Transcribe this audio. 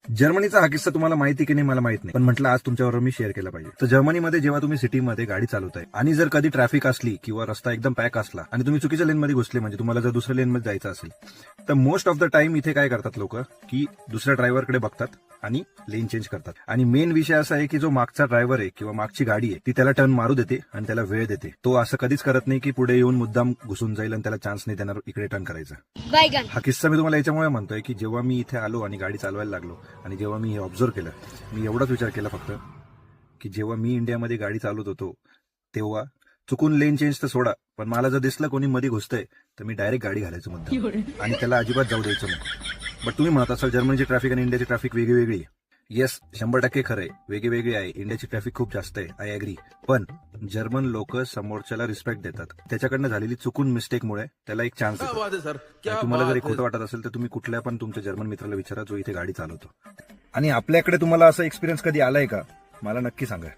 जर्मनीचा हा किस्सा तुम्हाला माहिती की नाही मला माहित नाही, पण म्हटलं आज तुमच्याबरोबर मी शेअर केला पाहिजे. तर जर्मनीमध्ये जेव्हा तुम्ही सिटीमध्ये गाडी चालवताय आणि जर कधी ट्रॅफिक असली किंवा रस्ता एकदम पॅक असला आणि तुम्ही चुकीच्या लेनमध्ये घुसले, म्हणजे तुम्हाला जर दुसऱ्या लेनमध्ये जायचं असेल, तर मोस्ट ऑफ द टाइम इथे काय करतात लोक की दुसऱ्या ड्रायव्हरकडे बघतात आणि लेन चेंज करतात. आणि मेन विषय असा आहे की जो मागचा ड्रायव्हर आहे किंवा मागची गाडी आहे ती त्याला टर्न मारू देते आणि त्याला वेळ देते. तो असं कधीच करत नाही की पुढे येऊन मुद्दाम घुसून जाईल आणि त्याला चान्स नाही देणार इकडे टर्न करायचा. हा किस्सा मी तुम्हाला याच्यामुळे म्हणतोय की जेव्हा मी इथे आलो आणि गाडी चालवायला लागलो आणि जेव्हा मी हे ऑब्झर्व केलं, मी एवढाच विचार केला फक्त की जेव्हा मी इंडियामध्ये गाडी चालवत होतो तेव्हा चुकून लेन चेंज तर सोडा, पण मला जर दिसलं कोणी मध्ये घुसतंय तर मी डायरेक्ट गाडी घालायचं मुद्दा आणि त्याला अजिबात जाऊ द्यायचं नाही. बट तुम्ही म्हणत असाल जर्मनीची ट्रॅफिक आणि इंडियाची ट्रॅफिक वेगळी आहे. येस, 100% खरं आहे, वेगळी आहे. इंडियाची ट्रॅफिक खूप जास्त आहे, आय अग्री. पण जर्मन लोक समोरच्याला रिस्पेक्ट देतात. त्याच्याकडनं झालेली चुकून मिस्टेकमुळे त्याला एक चान्स देतात. तुम्हाला जर खोटं वाटत असेल तर तुम्ही कुठल्या पण तुमच्या जर्मन मित्राला विचारा जो इथे गाडी चालवतो. आणि आपल्याकडे तुम्हाला असा एक्सपिरियन्स कधी आलाय का, मला नक्की सांगा.